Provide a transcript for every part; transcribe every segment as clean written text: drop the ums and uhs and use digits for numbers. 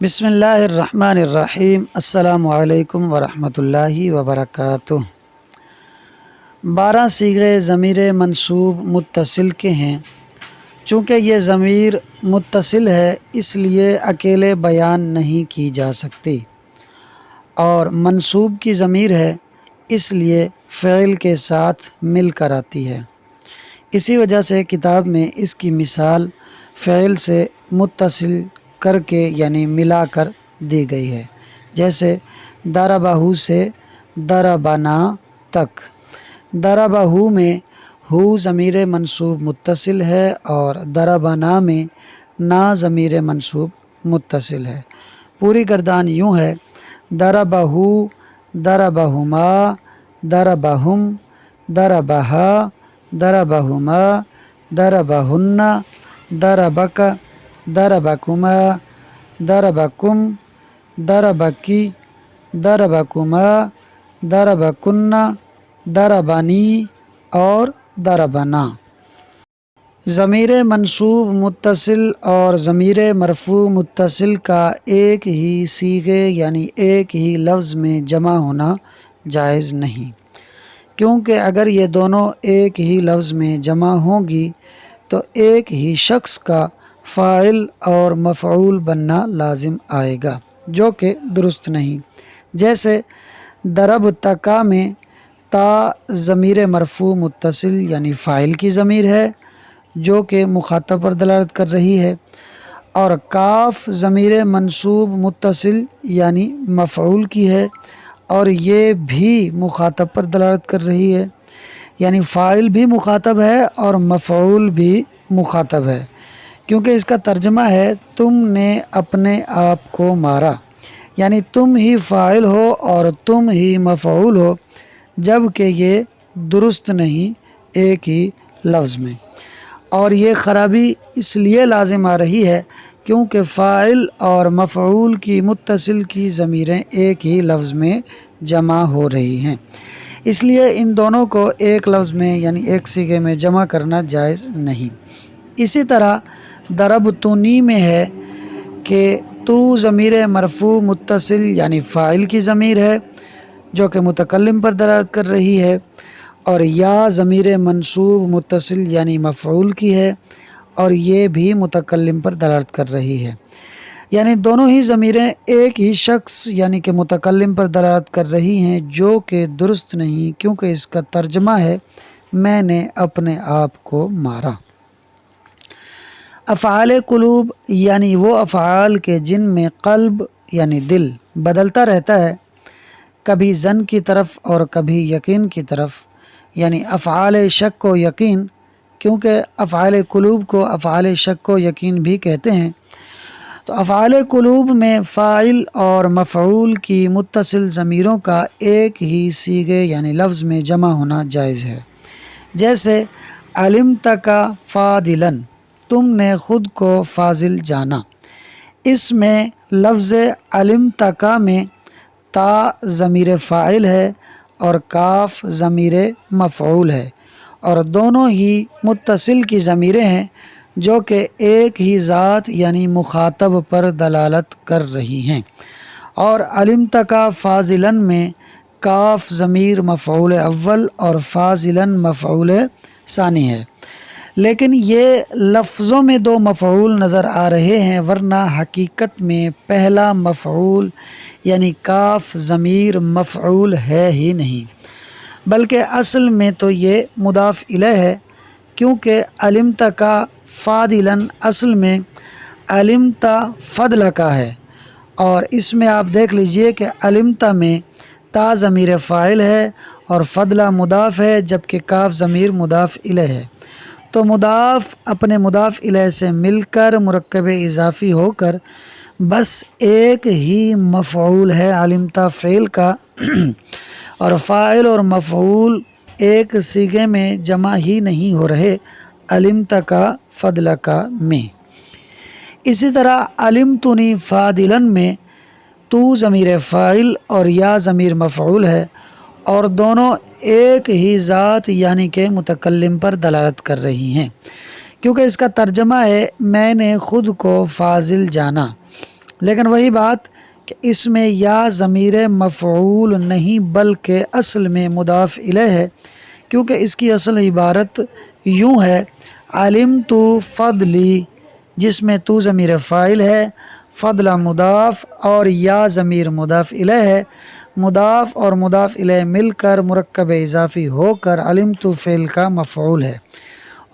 بسم اللہ الرحمن الرحیم۔ السلام علیکم ورحمۃ اللہ وبرکاتہ۔ 12 صیغے ضمیر منصوب متصل کے ہیں۔ چونکہ یہ ضمیر متصل ہے اس لیے اکیلے بیان نہیں کی جا سکتی، اور منصوب کی ضمیر ہے اس لیے فعل کے ساتھ مل کر آتی ہے۔ اسی وجہ سے کتاب میں اس کی مثال فعل سے متصل کر کے یعنی ملا کر دی گئی ہے، جیسے ضربہ سے ضربنا تک۔ ضربہ میں ہو ضمیر منصوب متصل ہے اور ضربنا میں نا ضمیر منصوب متصل ہے۔ پوری گردان یوں ہے: ضربہ، ضربہما، ضربہم، ضربہا، ضربہما، ضربہن، ضربک، ضربکما، ضربکم، ضربکی، ضربکما، ضربکن، ضربنی اور ضربنا۔ ضمیر منصوب متصل اور ضمیر مرفوع متصل کا ایک ہی صیغے یعنی ایک ہی لفظ میں جمع ہونا جائز نہیں، کیونکہ اگر یہ دونوں ایک ہی لفظ میں جمع ہوں گی تو ایک ہی شخص کا فاعل اور مفعول بننا لازم آئے گا، جو کہ درست نہیں۔ جیسے ضربتک میں تا ضمیر مرفوع متصل یعنی فاعل کی ضمیر ہے جو کہ مخاطب پر دلالت کر رہی ہے، اور کاف ضمیر منصوب متصل یعنی مفعول کی ہے اور یہ بھی مخاطب پر دلالت کر رہی ہے، یعنی فاعل بھی مخاطب ہے اور مفعول بھی مخاطب ہے، کیونکہ اس کا ترجمہ ہے تم نے اپنے آپ کو مارا، یعنی تم ہی فاعل ہو اور تم ہی مفعول ہو، جب کہ یہ درست نہیں ایک ہی لفظ میں۔ اور یہ خرابی اس لیے لازم آ رہی ہے کیونکہ فاعل اور مفعول کی متصل کی ضمیریں ایک ہی لفظ میں جمع ہو رہی ہیں، اس لیے ان دونوں کو ایک لفظ میں یعنی ایک صیغے میں جمع کرنا جائز نہیں۔ اسی طرح ضربتنی میں ہے کہ تو ضمیر مرفوع متصل یعنی فاعل کی ضمیر ہے جو کہ متکلم پر دلالت کر رہی ہے، اور یا ضمیر منصوب متصل یعنی مفعول کی ہے اور یہ بھی متکلم پر دلالت کر رہی ہے، یعنی دونوں ہی ضمیریں ایک ہی شخص یعنی کہ متکلم پر دلالت کر رہی ہیں، جو کہ درست نہیں کیونکہ اس کا ترجمہ ہے میں نے اپنے آپ کو مارا۔ افعال قلوب یعنی وہ افعال کے جن میں قلب یعنی دل بدلتا رہتا ہے، کبھی ظن کی طرف اور کبھی یقین کی طرف، یعنی افعال شک و یقین، کیونکہ افعال قلوب کو افعال شک و یقین بھی کہتے ہیں۔ تو افعال قلوب میں فاعل اور مفعول کی متصل ضمیروں کا ایک ہی صیغے یعنی لفظ میں جمع ہونا جائز ہے، جیسے علمتک فاضلا، تم نے خود کو فاضل جانا۔ اس میں لفظ علمتک میں تا ضمیر فاعل ہے اور کاف ضمیر مفعول ہے، اور دونوں ہی متصل کی ضمیریں ہیں جو کہ ایک ہی ذات یعنی مخاطب پر دلالت کر رہی ہیں، اور علمتک فاضلا میں کاف ضمیر مفعول اول اور فاضلا مفعول ثانی ہے، لیکن یہ لفظوں میں دو مفعول نظر آ رہے ہیں، ورنہ حقیقت میں پہلا مفعول یعنی کاف ضمیر مفعول ہے ہی نہیں، بلکہ اصل میں تو یہ مضاف الیہ ہے، کیونکہ علمتک فاضلا اصل میں علمت فضلک ہے، اور اس میں آپ دیکھ لیجئے کہ علمت میں تا ضمیر فاعل ہے اور فضلہ مضاف ہے، جبکہ کاف ضمیر مضاف الیہ ہے، تو مضاف اپنے مضاف الیہ سے مل کر مرکب اضافی ہو کر بس ایک ہی مفعول ہے علمت فعل کا، اور فاعل اور مفعول ایک صیغے میں جمع ہی نہیں ہو رہے علمتک فضلک میں۔ اسی طرح علمتنی فاضلا میں تو ضمیر فاعل اور یا ضمیر مفعول ہے، اور دونوں ایک ہی ذات یعنی کہ متکلم پر دلالت کر رہی ہیں، کیونکہ اس کا ترجمہ ہے میں نے خود کو فاضل جانا، لیکن وہی بات کہ اس میں یا ضمیر مفعول نہیں بلکہ اصل میں مضاف الیہ ہے، کیونکہ اس کی اصل عبارت یوں ہے علمت فضلی، جس میں تو ضمیر فاعل ہے، فضل مضاف اور یا ضمیر مضاف الیہ ہے۔ مضاف اور مضاف الیہ مل کر مرکب اضافی ہو کر علمت فعل کا مفعول ہے،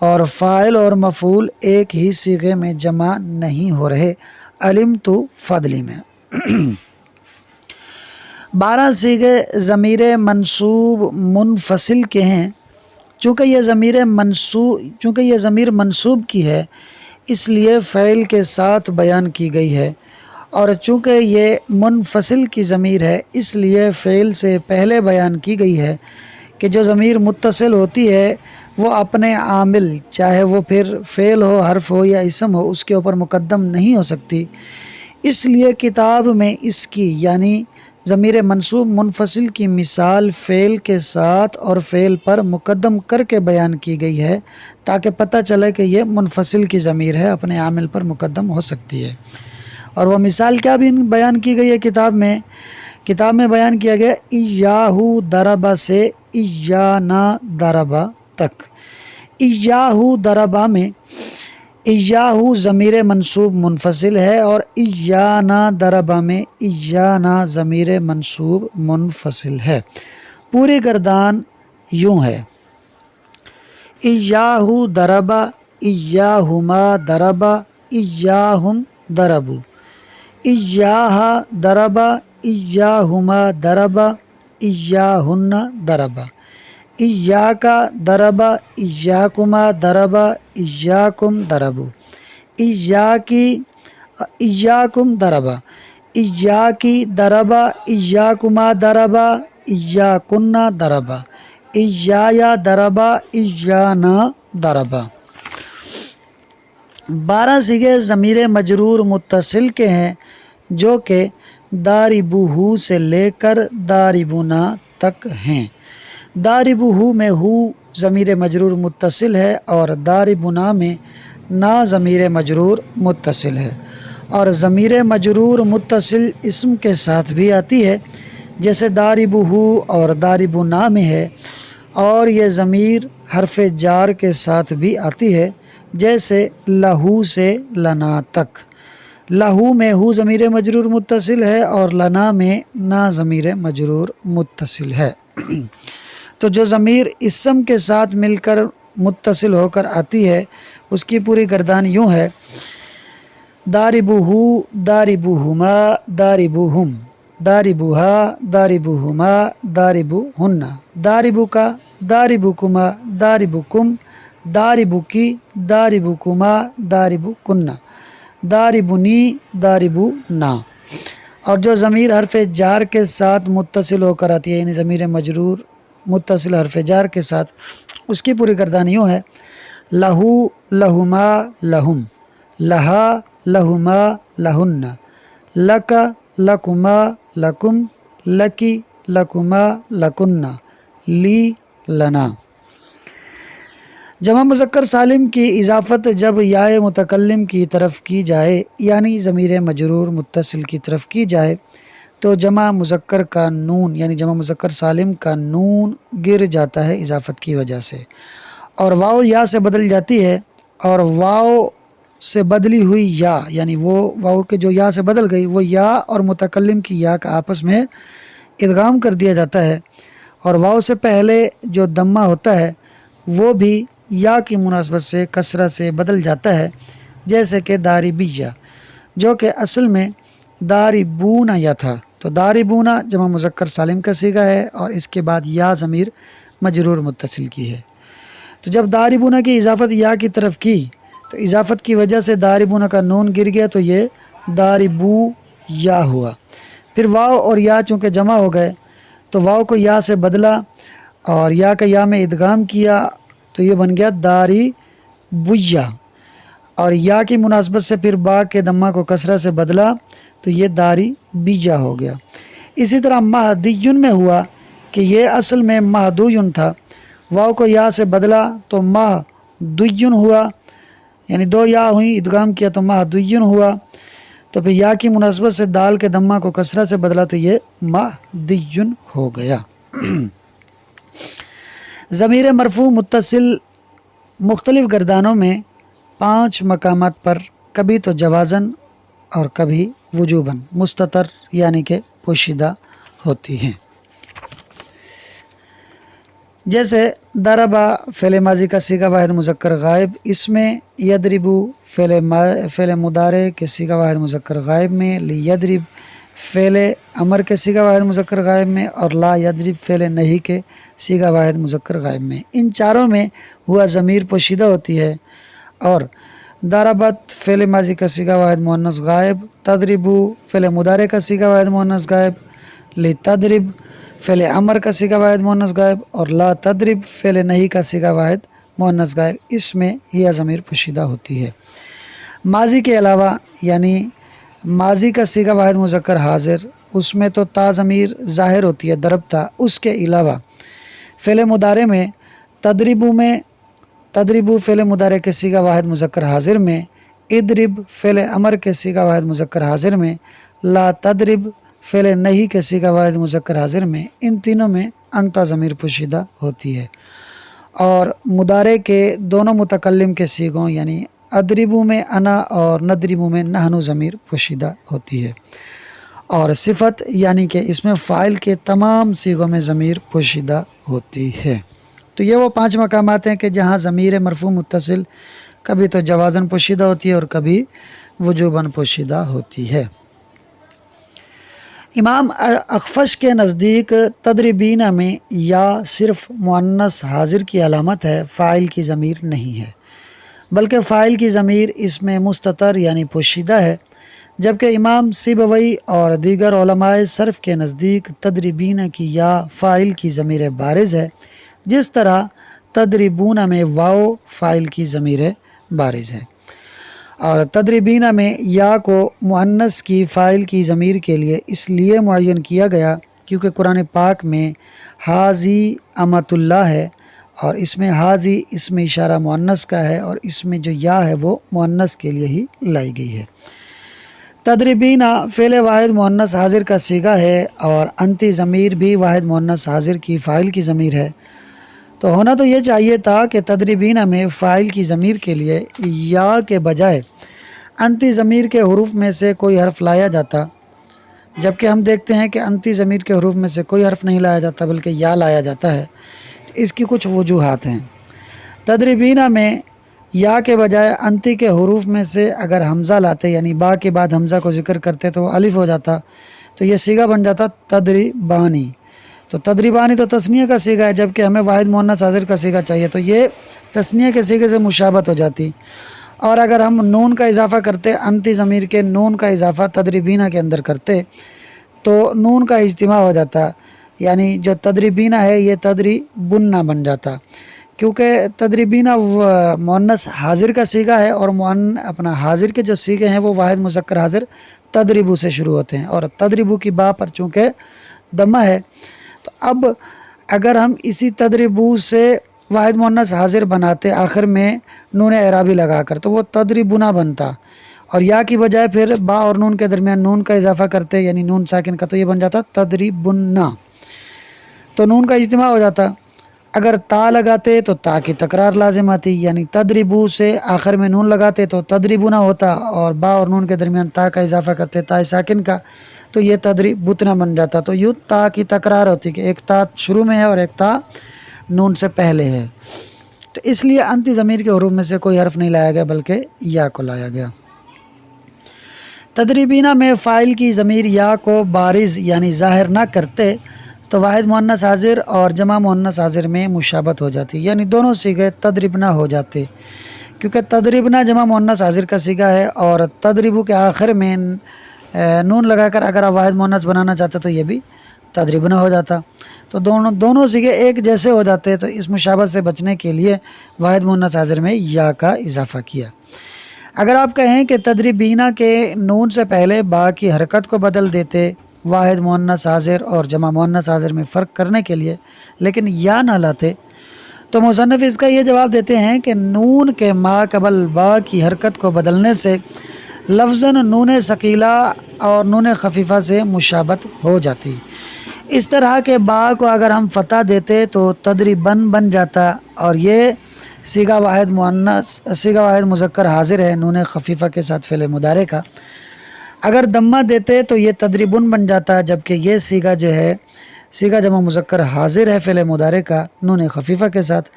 اور فاعل اور مفعول ایک ہی صیغے میں جمع نہیں ہو رہے علمت فضلی میں۔ 12 صیغے ضمیر منصوب منفصل کے ہیں۔ چونکہ یہ ضمیر منصوب کی ہے اس لیے فعل کے ساتھ بیان کی گئی ہے، اور چونکہ یہ منفصل کی ضمیر ہے اس لیے فعل سے پہلے بیان کی گئی ہے کہ جو ضمیر متصل ہوتی ہے وہ اپنے عامل، چاہے وہ پھر فعل ہو، حرف ہو یا اسم ہو، اس کے اوپر مقدم نہیں ہو سکتی۔ اس لیے کتاب میں اس کی یعنی ضمیر منصوب منفصل کی مثال فعل کے ساتھ اور فعل پر مقدم کر کے بیان کی گئی ہے، تاکہ پتہ چلے کہ یہ منفصل کی ضمیر ہے، اپنے عامل پر مقدم ہو سکتی ہے۔ اور وہ مثال کیا بھی بیان کی گئی ہے کتاب میں بیان کیا گیا ایاہو دربا سے ایانا دربا تک۔ ایاہو دربا میں ایاہو ضمیر منصوب منفصل ہے، اور ایانا دربا میں ایانا ضمیر منصوب منفصل ہے۔ پوری گردان یوں ہے ایاہو دربا، ایاہما دربا، ایاہم دربو، ایاہا دربا، ایاہما دربا، ایاہن دربا، ایاکا دربا، ایاکما دربا، ایاکم دربو، ایاکی ایاکم دربا، ایاکی دربا، ایاکما دربا، ایاکن دربا، ایایا دربا، ایانا دربا۔ 12 صیغے ضمیر مجرور متصل کے ہیں جو کہ داربوہو سے لے کر داربونا تک ہیں۔ داربوہو میں ہو ضمیر مجرور متصل ہے اور داربونا میں نا ضمیر مجرور متصل ہے، اور ضمیر مجرور متصل اسم کے ساتھ بھی آتی ہے جیسے داربوہو اور داربونا میں ہے، اور یہ ضمیر حرف جار کے ساتھ بھی آتی ہے جیسے لہو سے لنا تک۔ لہو میں ہو ضمیر مجرور متصل ہے اور لنا میں نا ضمیر مجرور متصل ہے۔ تو جو ضمیر اسم کے ساتھ مل کر متصل ہو کر آتی ہے اس کی پوری گردان یوں ہے داربوہو، داربوہما، داربوہم، داربوہا، داربوہما، داربوہن، داربوکا، داربوکما، داربوکم، داربوکی، داربوکما، داربوکن، داربونی، داربونا۔ اور جو ضمیر حرف جار کے ساتھ متصل ہو کر آتی ہے یعنی ضمیر مجرور متصل حرف جار کے ساتھ، اس کی پوری گردان یوں ہے لہو، لہما، لہم، لہا، لہما، لہن، لکا، لکما، لکم، لکی، لکما، لکن، لی، لنا۔ جمع مذکر سالم کی اضافت جب یا متکلم کی طرف کی جائے یعنی ضمیر مجرور متصل کی طرف کی جائے تو جمع مذکر کا نون یعنی جمع مذکر سالم کا نون گر جاتا ہے اضافت کی وجہ سے، اور واو یا سے بدل جاتی ہے، اور واو سے بدلی ہوئی یا یعنی وہ واو کے جو یا سے بدل گئی وہ یا اور متکلم کی یا کا آپس میں ادغام کر دیا جاتا ہے، اور واو سے پہلے جو دمہ ہوتا ہے وہ بھی یا کی مناسبت سے کسرہ سے بدل جاتا ہے، جیسے کہ داربیہ جو کہ اصل میں داربونا یا تھا۔ تو داربونا جمع مذکر سالم کا صیغہ ہے اور اس کے بعد یا ضمیر مجرور متصل کی ہے۔ تو جب داربونا کی اضافت یا کی طرف کی تو اضافت کی وجہ سے داربونا کا نون گر گیا تو یہ داربو یا ہوا۔ پھر واو اور یا چونکہ جمع ہو گئے تو واو کو یا سے بدلا اور یا کا یا میں ادغام کیا تو یہ بن گیا داری بویا، اور یا کی مناسبت سے پھر با کے دمہ کو کسرہ سے بدلا تو یہ داری بیجا ہو گیا۔ اسی طرح مہدیون میں ہوا کہ یہ اصل میں مہدویون تھا، واو کو یا سے بدلا تو مہدویون ہوا، یعنی دو یا ہوئیں ادغام کیا تو مہدویون ہوا۔ تو پھر یا کی مناسبت سے دال کے دمہ کو کسرہ سے بدلا تو یہ مہدیٌ ہو گیا۔ ضمیر مرفوع متصل مختلف گردانوں میں 5 مقامات پر کبھی تو جوازاً اور کبھی وجوباً مستتر یعنی کہ پوشیدہ ہوتی ہیں۔ جیسے ضربا فعل ماضی کا صیغہ واحد مذکر غائب، اس میں یضربو فعل مضارع کے صیغہ واحد مذکر غائب میں، لیضرب فعل امر کے صیغہ واحد مذکر غائب میں، اور لا یضرب فعل نہی کے صیغہ واحد مذکر غائب میں۔ ان چاروں میں ہوا ضمیر پوشیدہ ہوتی ہے، اور ضربت فعل ماضی کا صیغہ واحد مؤنث غائب، تضربو فعل مضارع کا صیغہ واحد مؤنث غائب، لتضرب فعل امر کا صیغہ واحد مؤنث غائب، اور لا تضرب فعل نہی کا صیغہ واحد مؤنث غائب، اس میں یہ ضمیر پوشیدہ ہوتی ہے۔ ماضی کے علاوہ یعنی ماضی کا صیغہ واحد مذکر حاضر، اس میں تو تا ضمیر ظاہر ہوتی ہے ضربتا، اس کے علاوہ فعل مضارع میں تضربو فعل مضارع کے صیغہ واحد مذکر حاضر میں، اضرب فعل امر کے صیغہ واحد مذکر حاضر میں، لا تضرب فعل نہی کے صیغہ واحد مذکر حاضر میں، ان تینوں میں انتا ضمیر پوشیدہ ہوتی ہے۔ اور مضارع کے دونوں متکلم کے صیغوں یعنی اضربو میں انا اور نضربو میں نحن ضمیر پوشیدہ ہوتی ہے، اور صفت یعنی کہ اس میں فاعل کے تمام صیغوں میں ضمیر پوشیدہ ہوتی ہے۔ تو یہ وہ 5 مقامات ہیں کہ جہاں ضمیر مرفوع متصل کبھی تو جوازاً پوشیدہ ہوتی ہے اور کبھی وجوباً پوشیدہ ہوتی ہے۔ امام اخفش کے نزدیک تضربین میں یا صرف مؤنث حاضر کی علامت ہے، فاعل کی ضمیر نہیں ہے، بلکہ فاعل کی ضمیر اس میں مستتر یعنی پوشیدہ ہے، جبکہ امام سیبوی اور دیگر علماء صرف کے نزدیک تضربین کی یا فاعل کی ضمیر بارز ہے، جس طرح تضربون میں واو فاعل کی ضمیر بارز ہے، اور تضربین میں یا کو مؤنث کی فاعل کی ضمیر کے لیے اس لیے معین کیا گیا کیونکہ قرآن پاک میں حاضی امۃ اللہ ہے، اور اس میں حاضی اسم اشارہ مؤنث کا ہے، اور اس میں جو یا ہے وہ مؤنث کے لیے ہی لائی گئی ہے۔ تضربین فعل واحد مؤنث حاضر کا صیغہ ہے، اور انتی ضمیر بھی واحد مؤنث حاضر کی فاعل کی ضمیر ہے، تو ہونا تو یہ چاہیے تھا کہ تضربین میں فاعل کی ضمیر کے لیے یا کے بجائے انتی ضمیر کے حروف میں سے کوئی حرف لایا جاتا، جبکہ ہم دیکھتے ہیں کہ انتی ضمیر کے حروف میں سے کوئی حرف نہیں لایا جاتا بلکہ یا لایا جاتا ہے۔ اس کی کچھ وجوہات ہیں۔ تضربین میں یا کے بجائے انتی کے حروف میں سے اگر حمزہ لاتے یعنی با کے بعد حمزہ کو ذکر کرتے تو الف ہو جاتا، تو یہ صیغہ بن جاتا تضربانی، تو تضربانی تو تثنیہ کا صیغہ ہے، جبکہ ہمیں واحد مؤنث حاضر کا صیغہ چاہیے، تو یہ تثنیہ کے صیغے سے مشابہت ہو جاتی۔ اور اگر ہم نون کا اضافہ کرتے، انتی ضمیر کے نون کا اضافہ تضربینہ کے اندر کرتے تو نون کا اجتماع ہو جاتا، یعنی جو تضربینہ ہے یہ تضربنہ بن جاتا، کیونکہ تضربینہ مؤنث حاضر کا صیغہ ہے، اور اپنا حاضر کے جو صیغے ہیں وہ واحد مذکر حاضر تضربو سے شروع ہوتے ہیں، اور تضربو کی با پر چونکہ دمہ ہے، تو اب اگر ہم اسی تضربو سے واحد مؤنث حاضر بناتے آخر میں نون اعرابی لگا کر تو وہ تضربنا بنتا، اور یا کی بجائے پھر با اور نون کے درمیان نون کا اضافہ کرتے یعنی نون ساکن کا، تو یہ بن جاتا تضربنا، تو نون کا اجتماع ہو جاتا۔ اگر تا لگاتے تو تا کی تکرار لازم آتی، یعنی تضربو سے آخر میں نون لگاتے تو تضربنا ہوتا، اور با اور نون کے درمیان تا کا اضافہ کرتے تا ساکن کا، تو یہ تضربتنا بن جاتا۔ تو یوں تا کی تکرار ہوتی کہ ایک تا شروع میں ہے اور ایک تا نون سے پہلے ہے، تو اس لیے انتی ضمیر کے حروف میں سے کوئی حرف نہیں لایا گیا بلکہ یا کو لایا گیا۔ تضربینہ میں فاعل کی ضمیر یا کو بارز یعنی ظاہر نہ کرتے تو واحد مؤنث حاضر اور جمع مؤنث حاضر میں مشابہت ہو جاتی، یعنی دونوں صیغے تضربنا ہو جاتے، کیونکہ تضربنا جمع مؤنث حاضر کا صیغہ ہے، اور تضربو کے آخر میں نون لگا کر اگر آپ واحد مؤنث بنانا چاہتے تو یہ بھی تضربنا ہو جاتا، تو دونوں صیغے ایک جیسے ہو جاتے، تو اس مشابہت سے بچنے کے لیے واحد مؤنث حاضر میں یا کا اضافہ کیا۔ اگر آپ کہیں کہ تضربینہ کے نون سے پہلے با کی حرکت کو بدل دیتے واحد مؤنث حاضر اور جمع مؤنث حاضر میں فرق کرنے کے لیے، لیکن یا نہ لاتے، تو مصنف اس کا یہ جواب دیتے ہیں کہ نون کے ما قبل با کی حرکت کو بدلنے سے لفظاً نون ثقیلہ اور نون خفیفہ سے مشابہت ہو جاتی۔ اس طرح کے با کو اگر ہم فتح دیتے تو تدریباً بن جاتا، اور یہ صیغہ واحد مذکر حاضر ہے نون خفیفہ کے ساتھ فعل مضارع کا۔ اگر دمہ دیتے تو یہ تدریبن بن جاتا، جبکہ یہ صیغہ جو ہے صیغہ جمع مذکر حاضر ہے فعل مضارع کا نون خفیفہ کے ساتھ۔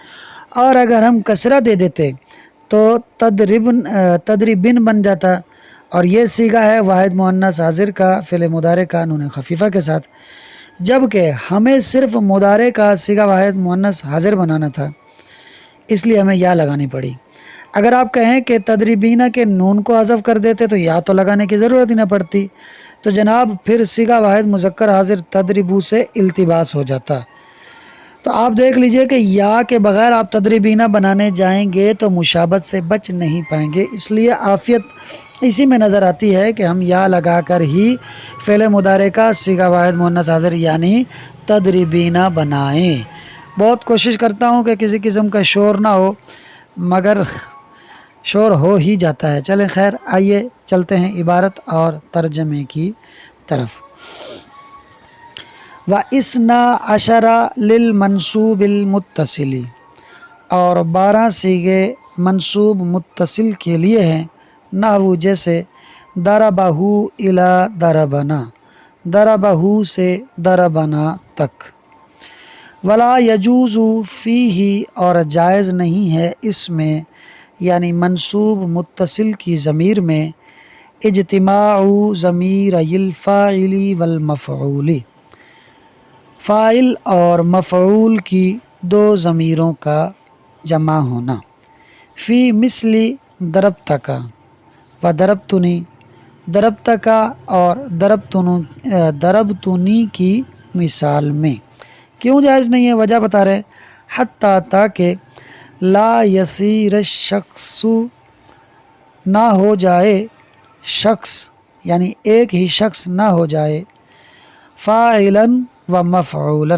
اور اگر ہم کسرہ دے دیتے تو تدریبن بن جاتا، اور یہ صیغہ ہے واحد مؤنث حاضر کا فعل مضارع کا نون خفیفہ کے ساتھ، جبکہ ہمیں صرف مضارع کا صیغہ واحد مؤنث حاضر بنانا تھا، اس لیے ہمیں یا لگانی پڑی۔ اگر آپ کہیں کہ تدریبینہ کے نون کو حذف کر دیتے تو یا تو لگانے کی ضرورت ہی نہ پڑتی، تو جناب پھر صیغہ واحد مذکر حاضر تدریبو سے التباس ہو جاتا۔ تو آپ دیکھ لیجئے کہ یا کے بغیر آپ تدریبینہ بنانے جائیں گے تو مشابہت سے بچ نہیں پائیں گے، اس لیے عافیت اسی میں نظر آتی ہے کہ ہم یا لگا کر ہی فعل مضارع کا صیغہ واحد مؤنث حاضر یعنی تدریبینہ بنائیں۔ بہت کوشش کرتا ہوں کہ کسی قسم کا شور نہ ہو، مگر شور ہو ہی جاتا ہے۔ چلیں خیر، آئیے چلتے ہیں عبارت اور ترجمے کی طرف۔ وَإِثْنَا عَشَرَ لِلْمَنْصُوبِ الْمُتَّصِلِ، اور 12 صیغے منصوب متصل کے لیے ہیں، نحو جیسے ضربہ الی ضربنا، ضربہ سے ضربنا تک۔ ولا یجوز فیہ، اور جائز نہیں ہے اس میں یعنی منصوب متصل کی ضمیر میں اجتماع ضمیرئی الفاعل والمفعول، فاعل اور مفعول کی 2 ضمیروں کا جمع ہونا، فی مثل ضربتک و ضربتنی، ضربتک اور ضربتنی کی مثال میں۔ کیوں جائز نہیں ہے؟ وجہ بتا رہے ہیں، حتیٰ تاکہ لا یصیر الشخص، نہ ہو جائے شخص یعنی ایک ہی شخص نہ ہو جائے، فاعلا و مفعولا،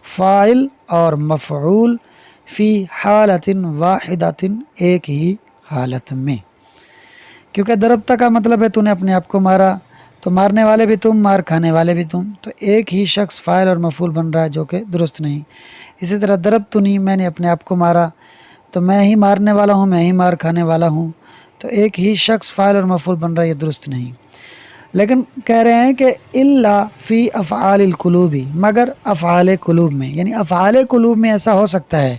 فاعل اور مفعول، فی حالت واحدۃ، ایک ہی حالت میں۔ کیونکہ ضربتہ کا مطلب ہے تو نے اپنے آپ کو مارا، تو مارنے والے بھی تم، مار کھانے والے بھی تم، تو ایک ہی شخص فاعل اور مفعول بن رہا ہے، جو کہ درست نہیں۔ اسی طرح ضربتنی، میں نے اپنے آپ کو مارا، تو میں ہی مارنے والا ہوں، میں ہی مار کھانے والا ہوں، تو ایک ہی شخص فاعل اور مفعول بن رہا ہے، یہ درست نہیں۔ لیکن کہہ رہے ہیں کہ الا فی افعال القلوب، مگر افعال قلوب میں، یعنی افعال قلوب میں ایسا ہو سکتا ہے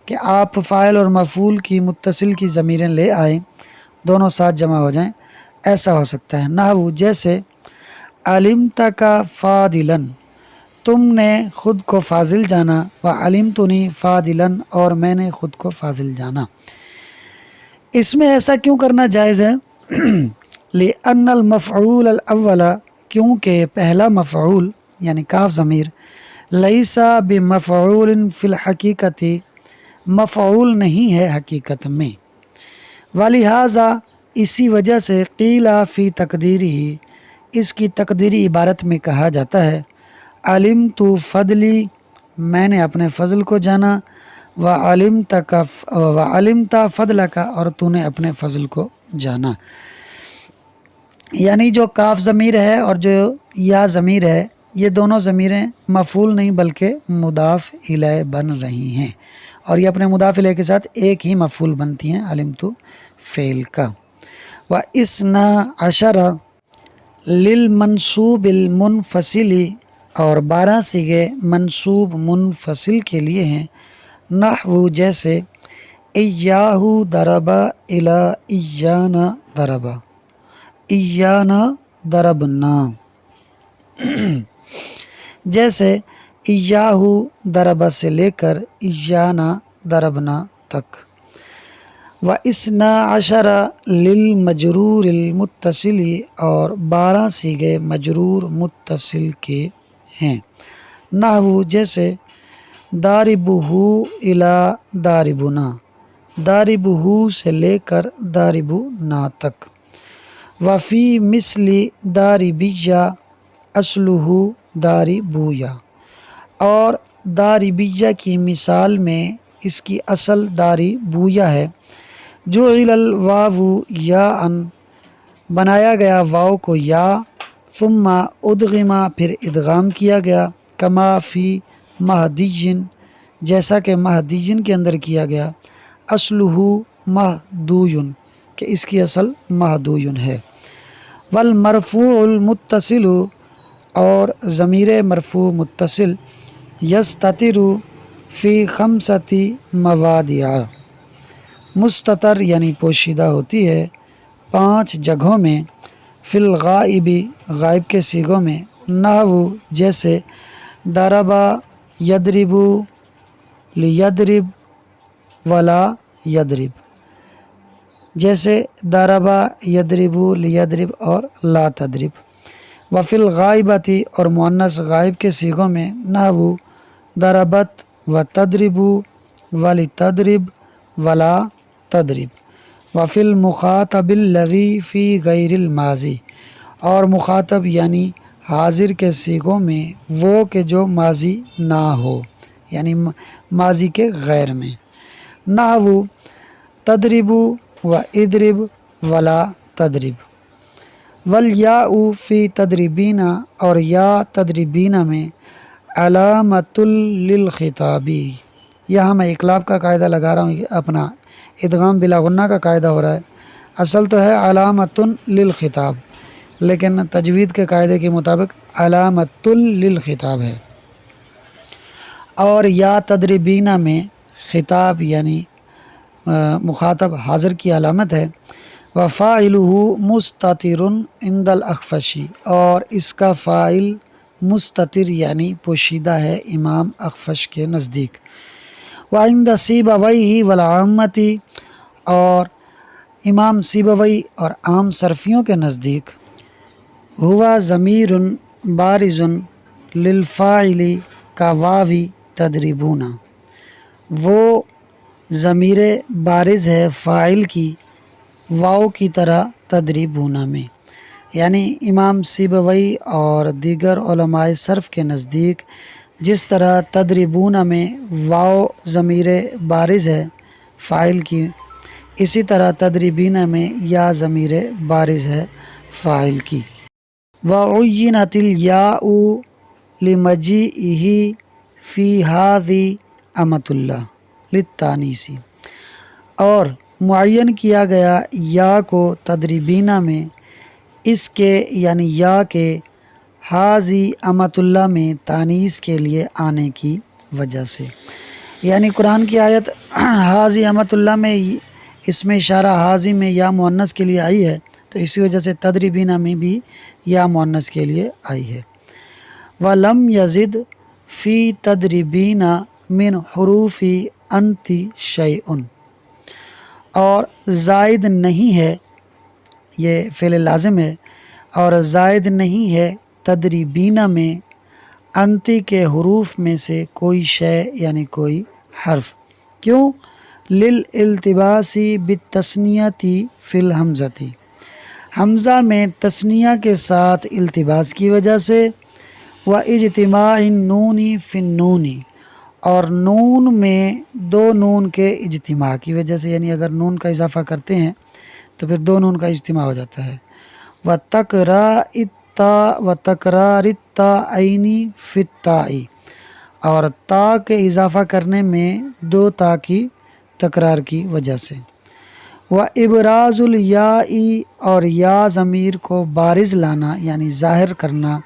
کہ آپ فاعل اور مفعول کی متصل کی ضمیریں لے آئیں، دونوں ساتھ جمع ہو جائیں، ایسا ہو سکتا ہے۔ نحو جیسے علمتک فاضلا، تم نے خود کو فاضل جانا، وعلمتنی فاضلا، اور میں نے خود کو فاضل جانا۔ اس میں ایسا کیوں کرنا جائز ہے؟ لأن المفعول الاول، کیونکہ پہلا مفعول یعنی کاف ضمیر لیس بمفعول فی الحقیقت، مفعول نہیں ہے حقیقت میں، ولہذا اسی وجہ سے قیل فی تقدیرہ، اس کی تقدیری عبارت میں کہا جاتا ہے علمت فضلی، میں نے اپنے فضل کو جانا، وعلمت فضلک، اور تو نے اپنے فضل کو جانا۔ یعنی جو کاف ضمیر ہے اور جو یا ضمیر ہے، یہ دونوں ضمیریں مفعول نہیں بلکہ مضاف الیہ بن رہی ہیں، اور یہ اپنے مضاف الیہ کے ساتھ ایک ہی مفعول بنتی ہیں، علمت فعل کا۔ وَإِثْنَا عَشَرَ لِلْمَنْصُوبِ الْمُنْفَصِلِ، اور 12 صیغے منصوب منفصل کے لیے ہیں، نحو جیسے ایاہ ضرب الی ایانا ضرب، ایانا ضربنا، جیسے ایاہ ضرب سے لے کر ایانا ضربنا تک۔ وَإِثْنَا عَشَرَ لِلْمَجْرُورِ الْمُتَّصِلِ، اور 12 صیغے مجرور متصل کے ہیں، نحو جیسے ضاربہ الی ضاربنا، ضاربہ سے لے کر ضاربنا تک۔ وفی مثل ضاربیہ اصلہ ضاربویا، اور ضاربیہ کی مثال میں اس کی اصل ضاربویا ہے، جعل الواو یاء، بنایا گیا واو کو یا، ثم ادغما پھر ادغام کیا گیا، کما فی مہدیجن جیسا کہ مہدیجن کے اندر کیا گیا، اصلہ مہدوین کہ اس کی اصل مہدوین ہے، والمرفوع المتصل اور ضمیر مرفوع متصل، یستتر فی خمستی مواضع مستتر یعنی پوشیدہ ہوتی ہے 5 جگہوں میں، فی الغائب غائب کے صیغوں میں، نحو جیسے ضربا یضرب لیضرب ولا یضرب، جیسے ضربا یضرب لیضرب اور لا تضرب، وفی الغائبتی اور مؤنث غائب کے صیغوں میں، نحو ضربت و تضرب ولتضرب ولا تضرب، وفی المخاطب الذی فی غیر الماضی اور مخاطب یعنی حاضر کے صیغوں میں وہ کہ جو ماضی نہ ہو یعنی ماضی کے غیر میں، نحو تضرب و اضرب ولا تضرب، والیاء فی تضربین اور یا تضربین میں، علامۃ للخطاب، یہاں میں اقلاب کا قاعدہ لگا رہا ہوں، اپنا ادغام بلا غنہ کا قاعدہ ہو رہا ہے، اصل تو ہے علامۃ للخطاب لیکن تجوید کے قاعدے کے مطابق علامۃ للخطاب ہے، اور یا تضربین میں خطاب یعنی مخاطب حاضر کی علامت ہے، وفاعلہ مستتر عند الاخفشی اور اس کا فاعل مستتر یعنی پوشیدہ ہے امام اخفش کے نزدیک، وعند سیبویہ والعامتی اور امام سیبوی اور عام صرفیوں کے نزدیک، ہوا ضمیر بارز للفاعل کا واوی تضربون، وہ ضمیر بارز ہے فاعل کی واو کی طرح تضربون میں، یعنی امام سیبوی اور دیگر علماء صرف کے نزدیک جس طرح تضربون میں واو ضمیر بارز ہے فاعل کی، اسی طرح تضربین میں یا ضمیر بارز ہے فاعل کی، وعینت الیاء لمجیئہ فی ہذی امۃ اللہ للتانیث اور معین کیا گیا یا کو تضربینہ میں اس کے یعنی یا کے حاضی امۃ اللہ میں تانیث کے لیے آنے کی وجہ سے، یعنی قرآن کی آیت حاضی امۃ اللہ میں اس میں اشارہ حاضی میں یا مؤنث کے لیے آئی ہے، تو اسی وجہ سے تضربینہ میں بھی یا مؤنث کے لیے آئی ہے، وَلَمْ يَزِدْ فِي تَضْرِبِينَ مِنْ حُرُوفِ أَنْتِ شَيْءٌ اور زائد نہیں ہے، یہ فعل لازم ہے، اور زائد نہیں ہے تضربینہ میں انتی کے حروف میں سے کوئی شے یعنی کوئی حرف، کیوں؟ للالتباس بالتثنیۃ فی الحمزۃ حمزہ میں تثنیہ کے ساتھ التباس کی وجہ سے، واجتماع النون فی النون اور نون میں 2 نون کے اجتماع کی وجہ سے، یعنی اگر نون کا اضافہ کرتے ہیں تو پھر 2 نون کا اجتماع ہو جاتا ہے، وتکرار التاءین فی التاء اور تا کے اضافہ کرنے میں 2 تا کی تکرار کی وجہ سے، وابراز الیاء اور یا ضمیر کو بارز لانا یعنی ظاہر کرنا،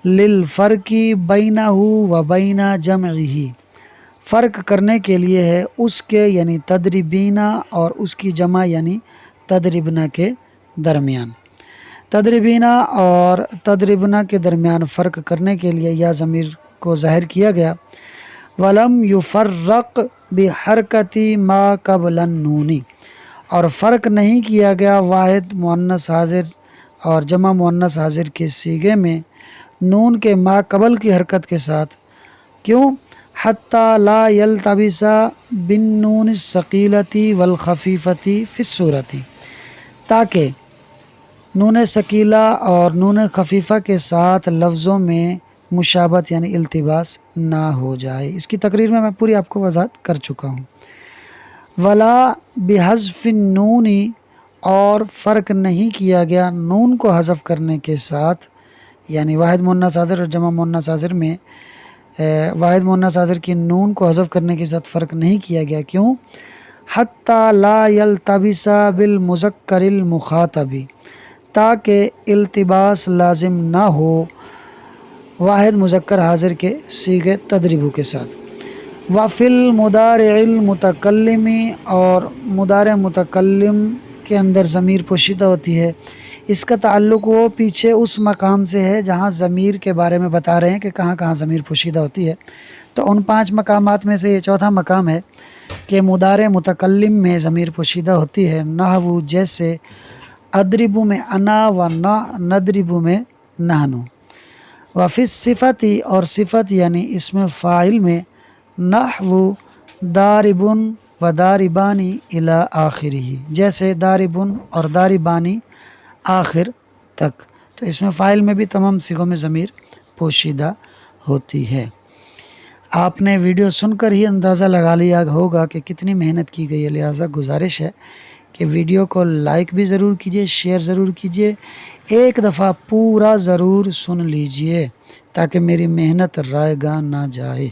للفرق بینہ و بین جمعہ فرق کرنے کے لیے ہے اس کے یعنی تضربینہ اور اس کی جمع یعنی تضربنہ کے درمیان، تضربینہ اور تضربنہ کے درمیان فرق کرنے کے لیے یا ضمیر کو ظاہر کیا گیا، ولم یفرق بحرکت ما قبل النون اور فرق نہیں کیا گیا واحد مؤنث حاضر اور جمع مؤنث حاضر کے صیغے میں نون کے ما قبل کی حرکت کے ساتھ، کیوں؟ حتی لا یلتبس بالنون الثقیلۃ والخفیفۃ فی الصورۃ تاکہ نون ثقیلہ اور نون خفیفہ کے ساتھ لفظوں میں مشابہت یعنی التباس نہ ہو جائے، اس کی تقریر میں پوری آپ کو وضاحت کر چکا ہوں، ولا بحذف النون اور فرق نہیں کیا گیا نون کو حذف کرنے کے ساتھ، یعنی واحد مؤنث حاضر اور جمع مؤنث حاضر میں واحد مؤنث حاضر کی نون کو حذف کرنے کے ساتھ فرق نہیں کیا گیا. کیوں؟ حتی لا یلتبس بالمذکر المخاطب، تاکہ التباس لازم نہ ہو واحد مذکر حاضر کے صیغے تدریبو کے ساتھ. وفی المضارع المتکلم، اور مضارع متکلم کے اندر ضمیر پوشیدہ ہوتی ہے. اس کا تعلق وہ پیچھے اس مقام سے ہے جہاں ضمیر کے بارے میں بتا رہے ہیں کہ کہاں کہاں ضمیر پوشیدہ ہوتی ہے. تو ان 5 مقامات میں سے یہ چوتھا مقام ہے کہ مضارع متکلم میں ضمیر پوشیدہ ہوتی ہے. نحو جیسے اضرب میں انا و نضرب میں نحن. وفی الصفتی، اور صفت یعنی اسم فاعل میں نحو داربن و داربانی الی آخرہ، جیسے داربن اور داربانی آخر تک. تو اس میں فاعل میں بھی تمام صیغوں میں ضمیر پوشیدہ ہوتی ہے. آپ نے ویڈیو سن کر ہی اندازہ لگا لیا ہوگا کہ کتنی محنت کی گئی ہے، لہٰذا گزارش ہے کہ ویڈیو کو لائک بھی ضرور کیجیے، شیئر ضرور کیجیے، ایک دفعہ پورا ضرور سن لیجیے تاکہ میری محنت رائے گاہ نہ جائے.